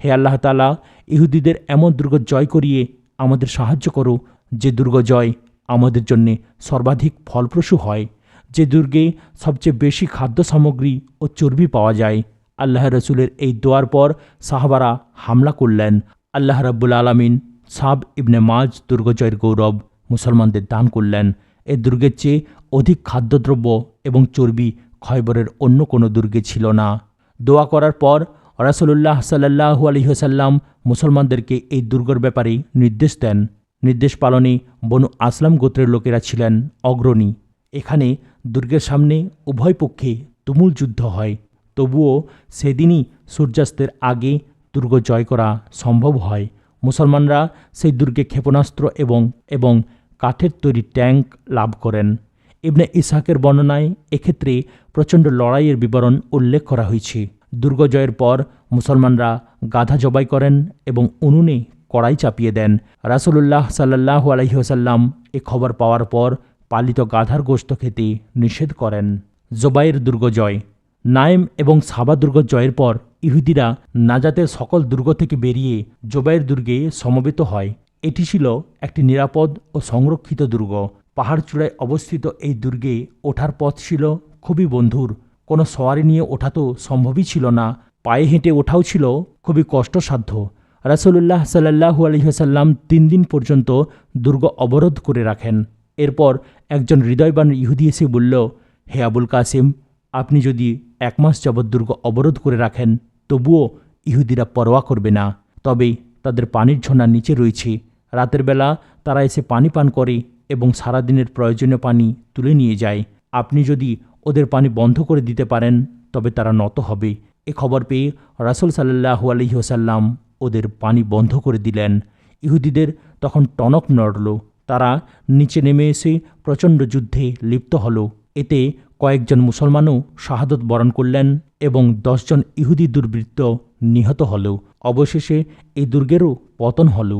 হে আল্লাহ তাআলা, ইহুদিদের এমন দুর্গ জয় করিয়ে আমাদের সাহায্য করো যে দুর্গ জয় আমাদের জন্যে সর্বাধিক ফলপ্রসূ হয়, যে দুর্গে সবচেয়ে বেশি খাদ্য সামগ্রী ও চর্বি পাওয়া যায়। আল্লাহ রসুলের এই দোয়ার পর সাহাবারা হামলা করলেন। আল্লাহ রাব্বুল আলামিন সাব ইবনে মাজ দুর্গ জয়ের গৌরব মুসলমানদের দান করলেন। এই দুর্গের চেয়ে অধিক খাদ্যদ্রব্য এবং চর্বি খয়বরের অন্য কোনো দুর্গে ছিল না। দোয়া করার পর রাসূলুল্লাহ সাল্লাল্লাহু আলাইহি ওয়াসাল্লাম মুসলমানদেরকে এই দুর্গের ব্যাপারে নির্দেশ দেন। নির্দেশ পালনে বনু আসলাম গোত্রের লোকেরা ছিলেন অগ্রণী। এখানে দুর্গের সামনে উভয় পক্ষে তুমুল যুদ্ধ হয়। তবুও সেদিনই সূর্যাস্তের আগে দুর্গ জয় করা সম্ভব হয়। মুসলমানরা সেই দুর্গে ক্ষেপণাস্ত্র এবং কাঠের তৈরি ট্যাঙ্ক লাভ করেন। ইবনে ইসহাকের বর্ণনায় এক্ষেত্রে প্রচণ্ড লড়াইয়ের বিবরণ উল্লেখ করা হয়েছে। দুর্গ জয়ের পর মুসলমানরা গাধা জবাই করেন এবং উনুনে কড়াই চাপিয়ে দেন। রাসূলুল্লাহ সাল্লাল্লাহু আলাইহি ওয়াসাল্লাম এ খবর পাওয়ার পর পালিত গাধার গোশত খেতে নিষেধ করেন। জোবাইর দুর্গ জয়। নাইম এবং সাবা দুর্গ জয়ের পর ইহুদিরা নাজাতের সকল দুর্গ থেকে বেরিয়ে জোবাইর দুর্গে সমবেত হয়। এটি ছিল একটি নিরাপদ ও সংরক্ষিত দুর্গ। পাহাড় চূড়ায় অবস্থিত এই দুর্গে ওঠার পথ ছিল খুবই বন্ধুর। কোনো সওয়ারি নিয়ে ওঠা তো সম্ভবই ছিল না। পায়ে হেঁটে ওঠাও ছিল খুবই কষ্টসাধ্য। রাসূলুল্লাহ সাল্লাল্লাহু আলাইহি ওয়াসাল্লাম 3 দিন পর্যন্ত দুর্গ অবরোধ করে রাখেন। এরপর একজন হৃদয়বান ইহুদি এসে বলল, হে আবুল কাসিম, আপনি যদি 1 মাস যাবৎ দুর্গ অবরোধ করে রাখেন তবুও ইহুদিরা পরোয়া করবে না। তবে তাদের পানির ঝর্ণা নিচে রয়েছে। রাতের বেলা তারা এসে পানি পান করে এবং সারাদিনের প্রয়োজনীয় পানি তুলে নিয়ে যায়। আপনি যদি ওদের পানি বন্ধ করে দিতে পারেন তবে তারা নত হবে। এ খবর পেয়ে রাসূল সাল্লাল্লাহু আলাইহি ওয়াসাল্লাম ওদের পানি বন্ধ করে দিলেন। ইহুদিদের তখন টনক নড়ল। তারা নিচে নেমে এসে প্রচণ্ড যুদ্ধে লিপ্ত হল। এতে কয়েকজন মুসলমানও শাহাদত বরণ করলেন এবং 10 জন ইহুদি দুর্বৃত্ত নিহত হল। অবশেষে এই দুর্গেরও পতন হল।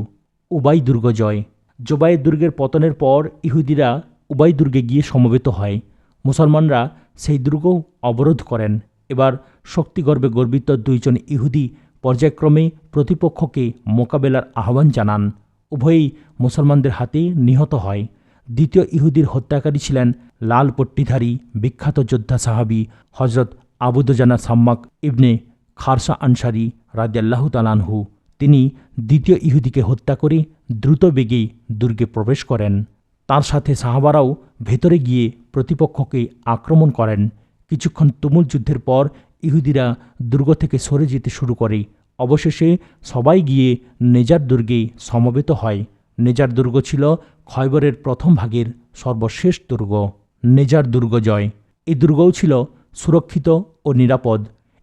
উবাই দুর্গ জয়। জোবাই দুর্গের পতনের পর ইহুদিরা উবাই দুর্গে গিয়ে সমবেত হয়। মুসলমানরা সেই দুর্গও অবরোধ করেন। এবার শক্তিগর্বে গর্বিত 2 জন ইহুদি পর্যায়ক্রমে প্রতিপক্ষকে মোকাবেলার আহ্বান জানান। উভয়েই মুসলমানদের হাতে নিহত হয়। দ্বিতীয় ইহুদির হত্যাকারী ছিলেন লাল পট্টিধারী বিখ্যাত যোদ্ধা সাহাবী হজরত আবু দুজানা সাম্মাক ইবনে খারসা আনসারী রাদিয়াল্লাহু তাআলা আনহু। তিনি দ্বিতীয় ইহুদিকে হত্যা করে দ্রুত বেগে দুর্গে প্রবেশ করেন। তার সাথে সাহাবারাও ভেতরে গিয়ে প্রতিপক্ষকে আক্রমণ করেন। কিছুক্ষণ তুমুল যুদ্ধের পর ইহুদিরা দুর্গ থেকে সরে যেতে শুরু করে। অবশেষে সবাই গিয়ে নেজার দুর্গে সমবেত হয়। নেজার দুর্গ ছিল খয়বরের প্রথম ভাগের সর্বশেষ দুর্গ। নেজার দুর্গ জয়। এই দুর্গও ছিল সুরক্ষিত ও নিরাপদ।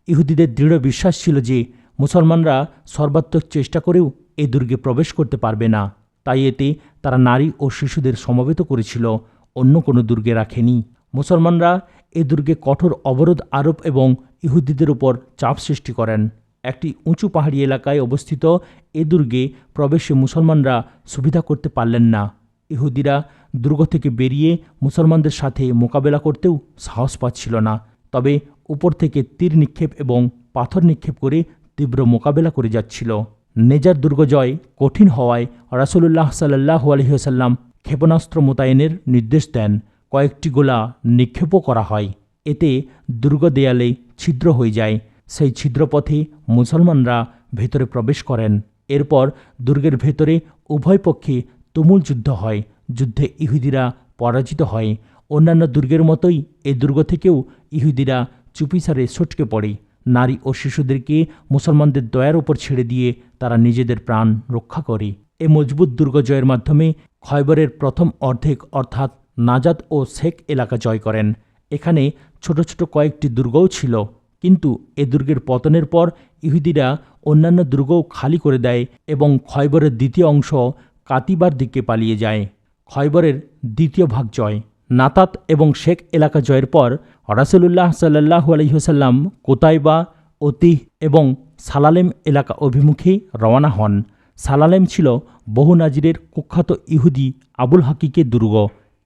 ইহুদিদের দৃঢ় বিশ্বাস ছিল যে মুসলমানরা সর্বাত্মক চেষ্টা করেও এই দুর্গে প্রবেশ করতে পারবে না। তাই এতে তারা নারী ও শিশুদের সমবেত করেছিল, অন্য কোনো দুর্গে রাখেনি। মুসলমানরা এই দুর্গে কঠোর অবরোধ আরোপ এবং ইহুদিদের উপর চাপ সৃষ্টি করেন। একটি উঁচু পাহাড়ি এলাকায় অবস্থিত এ দুর্গে প্রবেশে মুসলমানরা সুবিধা করতে পারলেন না। ইহুদিরা দুর্গ থেকে বেরিয়ে মুসলমানদের সাথে মোকাবেলা করতেও সাহস পাচ্ছিল না। তবে উপর থেকে তীর নিক্ষেপ এবং পাথর নিক্ষেপ করে তীব্র মোকাবেলা করে যাচ্ছিল। নেজার দুর্গ জয় কঠিন হওয়ায় রাসূলুল্লাহ সাল্লাল্লাহু আলাইহি ওয়াসাল্লাম ক্ষেপণাস্ত্র মোতায়েনের নির্দেশ দেন। কয়েকটি গোলা নিক্ষেপও করা হয়। এতে দুর্গ দেয়ালে ছিদ্র হয়ে যায়। সেই ছিদ্রপথে মুসলমানরা ভেতরে প্রবেশ করেন। এরপর দুর্গের ভেতরে উভয় পক্ষে তুমুল যুদ্ধ হয়। যুদ্ধে ইহুদিরা পরাজিত হয়। অন্যান্য দুর্গের মতোই এই দুর্গ থেকেও ইহুদিরা চুপিসারে সটকে পড়ে। নারী ও শিশুদেরকে মুসলমানদের দয়ার উপর ছেড়ে দিয়ে তারা নিজেদের প্রাণ রক্ষা করে। এ মজবুত দুর্গ জয়ের মাধ্যমে খয়বরের প্রথম অর্ধেক অর্থাৎ নাজাত ও শেখ এলাকা জয় করেন। এখানে ছোট ছোট কয়েকটি দুর্গও ছিল, কিন্তু এ দুর্গের পতনের পর ইহুদিরা অন্যান্য দুর্গও খালি করে দেয় এবং খয়বরের দ্বিতীয় অংশ কাতিবার দিকে পালিয়ে যায়। খয়বরের দ্বিতীয় ভাগ জয়। নাতাত এবং শেখ এলাকা জয়ের পর রাসূলুল্লাহ সাল্লাল্লাহু আলাইহি ওয়াসাল্লাম কোতাইবা, অতিহ এবং সালালেম এলাকা অভিমুখে রওনা হন। সালালেম ছিল বহু নাজিরের কুখ্যাত ইহুদি আবুল হাকিকের দুর্গ।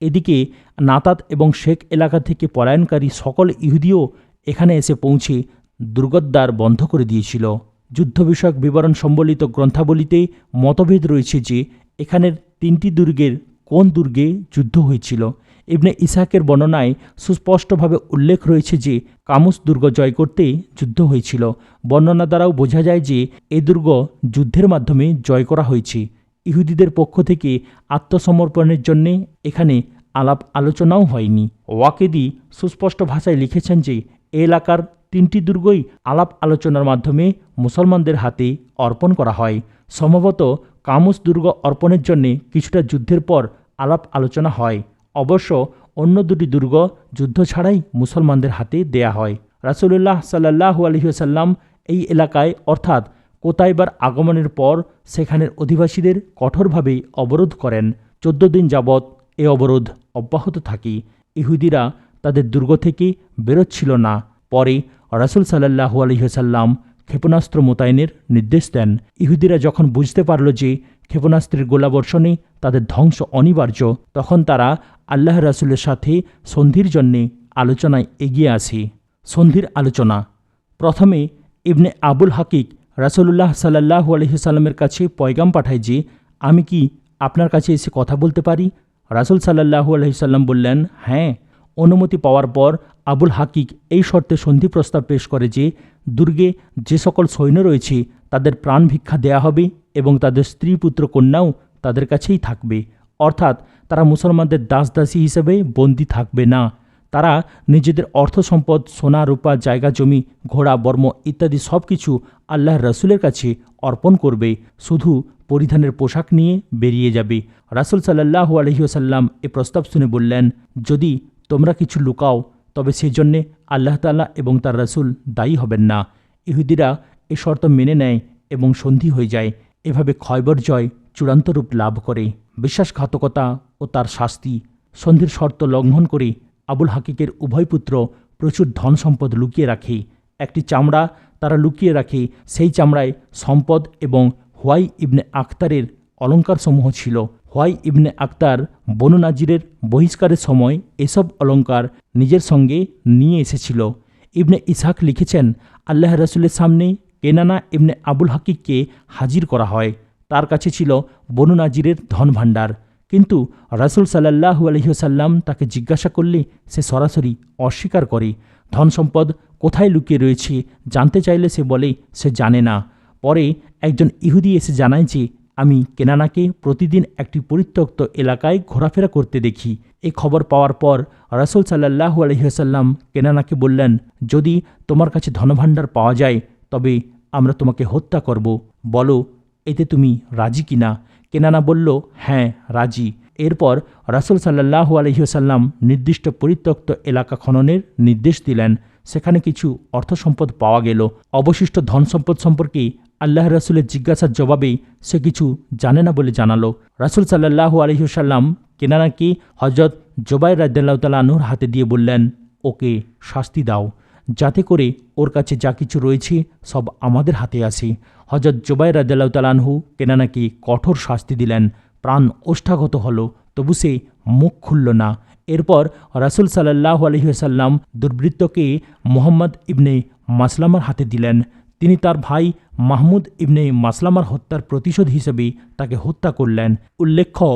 এদিকে নাতাত এবং শেখ এলাকা থেকে পলায়নকারী সকল ইহুদিও এখানে এসে পৌঁছে দুর্গদ্বার বন্ধ করে দিয়েছিল। যুদ্ধ বিষয়ক বিবরণ সম্বলিত গ্রন্থাবলীতে মতভেদ রয়েছে যে এখানের তিনটি দুর্গের কোন দুর্গে যুদ্ধ হয়েছিল। ইবনে ইসহাকের বর্ণনায় সুস্পষ্টভাবে উল্লেখ রয়েছে যে কামুস দুর্গ জয় করতে যুদ্ধ হয়েছিল। বর্ণনা দ্বারাও বোঝা যায় যে এ দুর্গ যুদ্ধের মাধ্যমে জয় করা হয়েছে। ইহুদিদের পক্ষ থেকে আত্মসমর্পণের জন্য এখানে আলাপ আলোচনাও হয়নি। ওয়াকেদি সুস্পষ্ট ভাষায় লিখেছেন যে এ এলাকার তিনটি দুর্গই আলাপ আলোচনার মাধ্যমে মুসলমানদের হাতে অর্পণ করা হয়। সম্ভবত কামুস দুর্গ অর্পণের জন্যে কিছুটা যুদ্ধের পর আলাপ আলোচনা হয়। অবশ্য অন্য দুটি দুর্গ যুদ্ধ ছাড়াই মুসলমানদের হাতে দেয়া হয়। রাসূলুল্লাহ সাল্লাল্লাহু আলাইহি ওয়াসাল্লাম এই এলাকায় অর্থাৎ কোতাইবার আগমনের পর সেখানের অধিবাসীদের কঠোরভাবে অবরোধ করেন। 14 দিন যাবৎ এ অবরোধ অব্যাহত থাকে। ইহুদিরা তাদের দুর্গ থেকে বেরোচ্ছিল না। পরে রাসূল সাল্লাল্লাহু আলাইহি ওয়াসাল্লাম ক্ষেপণাস্ত্র মোতায়েনের নির্দেশ দেন। ইহুদিরা যখন বুঝতে পারল যে ক্ষেপণাস্ত্রের গোলাবর্ষণে তাদের ধ্বংস অনিবার্য, তখন তারা আল্লাহ রাসূলের সাথে সন্ধির জন্যে আলোচনায় এগিয়ে আসে। সন্ধির আলোচনা। প্রথমে ইবনে আবুল হাকিক রাসূলুল্লাহ সাল্লাল্লাহু আলাইহি ওয়াসাল্লামের কাছে পয়গাম পাঠায় যে আমি কি আপনার কাছে এসে কথা বলতে পারি? রাসূল সাল্লাল্লাহু আলাইহি ওয়াসাল্লাম বললেন, হ্যাঁ। অনুমতি পাওয়ার পর আবুল হাকিক এই শর্তে সন্ধি প্রস্তাব পেশ করে যে দুর্গে যে সকল সৈন্য রয়েছে তাদের প্রাণ ভিক্ষা দেয়া হবে এবং তাদের স্ত্রী পুত্র কন্যাও তাদের কাছেই থাকবে। অর্থাৎ তারা মুসলমানদের দাসদাসী হিসেবে বন্দী থাকবে না। তারা নিজেদের অর্থ সম্পদ, সোনা রূপা, জায়গা জমি, ঘোড়া, বর্ম ইত্যাদি সব কিছু আল্লাহর রাসূলের কাছে অর্পণ করবে। শুধু পরিধানের পোশাক নিয়ে বেরিয়ে যাবে। রাসূল সাল্লাল্লাহু আলাইহি ওয়াসাল্লাম এ প্রস্তাব শুনে বললেন, যদি তোমরা কিছু লুকাও তবে সেজন্যে আল্লাহ তাআলা এবং তার রাসূল দায়ী হবেন না। ইহুদিরা এ শর্ত মেনে নেয় এবং সন্ধি হয়ে যায়। এভাবে খয়বর জয় চূড়ান্ত রূপ লাভ করে। বিশ্বাসঘাতকতা ও তার শাস্তি। সন্ধির শর্ত লঙ্ঘন করে আবুল হাকিকের উভয় পুত্র প্রচুর ধন সম্পদ লুকিয়ে রাখে। একটি চামড়া তারা লুকিয়ে রাখে। সেই চামড়ায় সম্পদ এবং হুয়াই ইবনে আখতারের অলঙ্কারসমূহ ছিল। হুয়াই ইবনে আখতার বনু নাজিরের বহিষ্কারের সময় এসব অলঙ্কার নিজের সঙ্গে নিয়ে এসেছিল। ইবনে ইসহাক লিখেছেন, আল্লাহ রাসূলের সামনে কেনানা ইবনে আবুল হাকিককে হাজির করা হয়। তার কাছে ছিল বনু নাজিরের ধন ভাণ্ডার। কিন্তু রাসূল সাল্লাল্লাহু আলাইহি ওয়াসাল্লাম তাকে জিজ্ঞাসা করলে সে সরাসরি অস্বীকার করে। ধন সম্পদ কোথায় লুকিয়ে রয়েছে জানতে চাইলে সে বলে সে জানে না। পরে একজন ইহুদি এসে জানায় যে আমি কেনানাকে প্রতিদিন একটি পরিত্যক্ত এলাকায় ঘোরাফেরা করতে দেখি। এই খবর পাওয়ার পর রাসূল সাল্লাল্লাহু আলাইহি ওয়াসাল্লাম কেনানাকে বললেন, যদি তোমার কাছে ধনভাণ্ডার পাওয়া যায় তবে আমরা তোমাকে হত্যা করব, বলো এতে তুমি রাজি কিনা। কেনানা বলল, হ্যাঁ রাজি। এরপর রাসূল সাল্লাল্লাহু আলাইহি ওয়াসাল্লাম নির্দিষ্ট পরিত্যক্ত এলাকা খননের নির্দেশ দিলেন। সেখানে কিছু অর্থ সম্পদ পাওয়া গেল। অবশিষ্ট ধন সম্পদ সম্পর্কে আল্লাহ রাসূলের জিজ্ঞাসার জবাবে সে কিছু জানে না বলে জানালো। রাসূল সাল্লাল্লাহু আলাইহি ওয়াসাল্লাম কেনানাকে হযরত জুবাইর রাদিয়াল্লাহু তাআলা আনহুর হাতে দিয়ে বললেন, ওকে শাস্তি দাও, যাতে করে ওর কাছে যা কিছু রয়েছে সব আমাদের হাতে আসে। হযরত জুবাইর রাদিয়াল্লাহু তাআলা আনহু কেনানাকে কঠোর শাস্তি দিলেন। প্রাণ ওষ্ঠাগত হলো, তবু সে মুখ খুলল না। এরপর রাসূল সাল্লাল্লাহু আলাইহি ওয়াসাল্লাম দুর্বৃত্তকে মুহাম্মদ ইবনে মাসলামার হাতে দিলেন। তিনি তার ভাই মাহমুদ ইবনে মাসলামার হত্যার প্রতিশোধ হিসেবে তাকে হত্যা করলেন। উল্লেখ্য,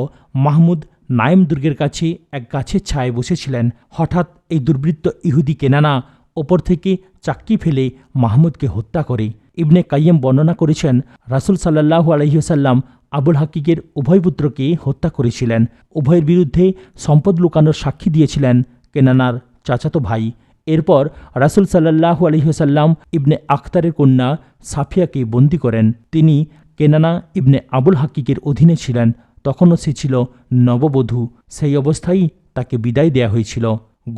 মাহমুদ নাইম দুর্গের কাছে এক গাছের ছায়ায় বসেছিলেন। হঠাৎ এই দুর্বৃত্ত ইহুদি কেনানা ওপর থেকে চাক্কি ফেলে মাহমুদকে হত্যা করে। ইবনে কাইয়্যিম বর্ণনা করেছেন, রাসূল সাল্লাল্লাহু আলাইহি ওয়াসাল্লাম আবুল হাকিকের উভয় পুত্রকে হত্যা করেছিলেন। উভয়ের বিরুদ্ধে সম্পদ লুকানোর সাক্ষী দিয়েছিলেন কেনানার চাচাতো ভাই। এরপর রাসূল সাল্লাল্লাহু আলাইহি ওয়াসাল্লাম ইবনে আখতারের কন্যা সাফিয়াকে বন্দী করেন। তিনি কেনানা ইবনে আবুল হাকিকের অধীনে ছিলেন। তখনও সে ছিল নববধূ। সেই অবস্থায় তাকে বিদায় দেয়া হয়েছিল।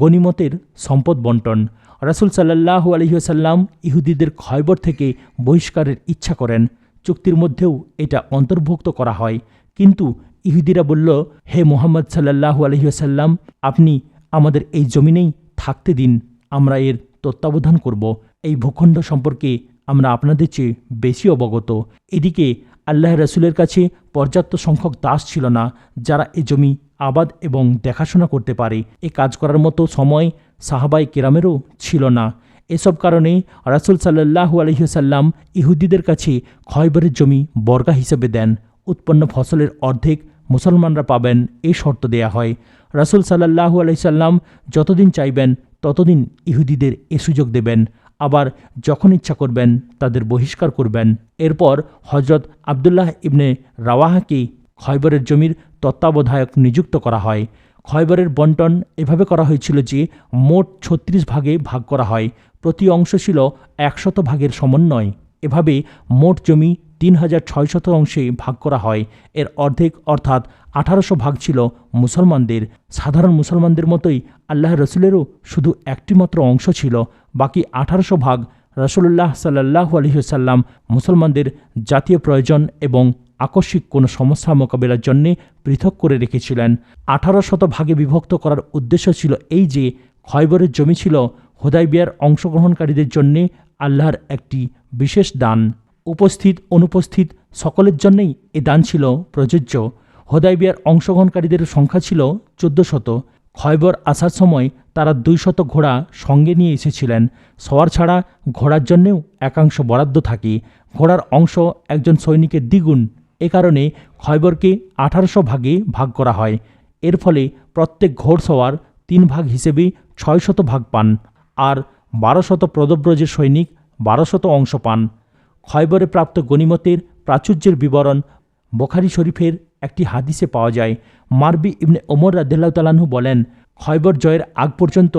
গনিমতের সম্পদ বন্টন। রাসূল সাল্লাল্লাহু আলাইহি ওয়াসাল্লাম ইহুদিদের খয়বর থেকে বহিষ্কারের ইচ্ছা করেন। চুক্তির মধ্যেও এটা অন্তর্ভুক্ত করা হয়, কিন্তু ইহুদিরা বলল, হে মুহাম্মদ সাল্লাল্লাহু আলাইহি ওয়াসাল্লাম, আপনি আমাদের এই জমিনেই থাকতে দিন, আমরা এর তত্ত্বাবধান করব। এই ভূখণ্ড সম্পর্কে আমরা আপনাদের চেয়ে বেশি অবগত। এদিকে আল্লাহ রাসূলের কাছে পর্যাপ্ত সংখ্যক দাস ছিল না যারা এ জমি আবাদ এবং দেখাশোনা করতে পারে। এ কাজ করার মতো সময় সাহাবায়ে কেরামেরও ছিল না। এসব কারণে রাসূল সাল্লাল্লাহু আলাইহি ওয়াসাল্লাম ইহুদিদের কাছে খয়বরের জমি বর্গা হিসেবে দেন। উৎপন্ন ফসলের অর্ধেক মুসলমানরা পাবেন, এই শর্ত দেয়া হয়। রাসূল সাল্লাল্লাহু আলাইহি ওয়াসাল্লাম যতদিন চাইবেন ততদিন ইহুদিদের এ সুযোগ দেবেন, আবার যখন ইচ্ছা করবেন তাদের বহিষ্কার করবেন। এরপর হযরত আবদুল্লাহ ইবনে রাওয়াহাকে খয়বরের জমির তত্ত্বাবধায়ক নিযুক্ত করা হয়। খয়বরের বন্টন এভাবে করা হয়েছিল যে মোট ৩৬ ভাগে ভাগ করা হয়। প্রতি অংশ ছিল ১০০ ভাগের সমন্বয়। এভাবে মোট জমি ৩৬০০ অংশে ভাগ করা হয়। এর অর্ধেক অর্থাৎ ১৮০০ ভাগ ছিল মুসলমানদের। সাধারণ মুসলমানদের মতোই আল্লাহ রসুলেরও শুধু একটি মাত্র অংশ ছিল। বাকি ১৮০০ ভাগ রাসূলুল্লাহ সাল্লাল্লাহু আলাইহি ওয়াসাল্লাম মুসলমানদের জাতীয় প্রয়োজন এবং আকস্মিক কোনো সমস্যা মোকাবেলার জন্য পৃথক করে রেখেছিলেন। ১৮০০ ভাগে বিভক্ত করার উদ্দেশ্য ছিল এই যে খয়বরের জমি ছিল হুদায়বিয়ার অংশগ্রহণকারীদের জন্য আল্লাহর একটি বিশেষ দান। উপস্থিত অনুপস্থিত সকলের জন্যই এ দান ছিল প্রযোজ্য। হুদায়বিয়ার অংশগ্রহণকারীদের সংখ্যা ছিল ১৪০০। খয়বর আসার সময় তারা ২০০ ঘোড়া সঙ্গে নিয়ে এসেছিলেন। সওয়ার ছাড়া ঘোড়ার জন্যেও একাংশ বরাদ্দ থাকে। ঘোড়ার অংশ একজন সৈনিকের দ্বিগুণ। এ কারণে খয়বরকে ১৮০০ ভাগে ভাগ করা হয়। এর ফলে প্রত্যেক ঘোড়সওয়ার ৩ ভাগ হিসেবে ৬০০ ভাগ পান, আর ১২০০ প্রদব্রজের সৈনিক ১২০০ অংশ পান। খয়বরে প্রাপ্ত গনিমতের প্রাচুর্যের বিবরণ বুখারী শরীফের একটি হাদিসে পাওয়া যায়। মারবি ইবনে ওমর রাদিয়াল্লাহু তাআলা আনহু বলেন, খয়বর জয়ের আগ পর্যন্ত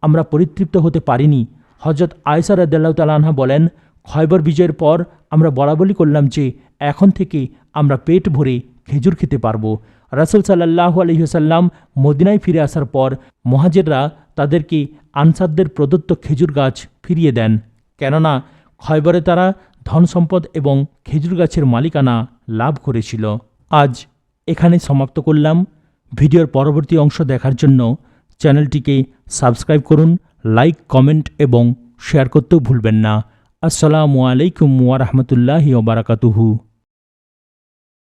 আমরা পরিতৃপ্ত হতে পারিনি। হযরত আয়েশা রাদিয়াল্লাহু তাআলা আনহা বলেন, খয়বর বিজয়ের পর আমরা বলাবলি করলাম যে এখন থেকে আমরা পেট ভরে খেজুর খেতে পারব। রাসূল সাল্লাল্লাহু আলাইহি ওয়াসাল্লাম মদিনায় ফিরে আসার পর মুহাজিররা তাদেরকে আনসারদের প্রদত্ত খেজুর গাছ ফিরিয়ে দেন, কেননা খয়বরে তারা ধন সম্পদ এবং খেজুর গাছের মালিকানা লাভ করেছিল। আজ এখানে সমাপ্ত করলাম। ভিডিওর পরবর্তী অংশ দেখার জন্য চ্যানেলটিকে সাবস্ক্রাইব করুন, লাইক, কমেন্ট এবং শেয়ার করতেও ভুলবেন না। আসসালামু আলাইকুম ওয়া রাহমাতুল্লাহি ওয়া বারাকাতুহু।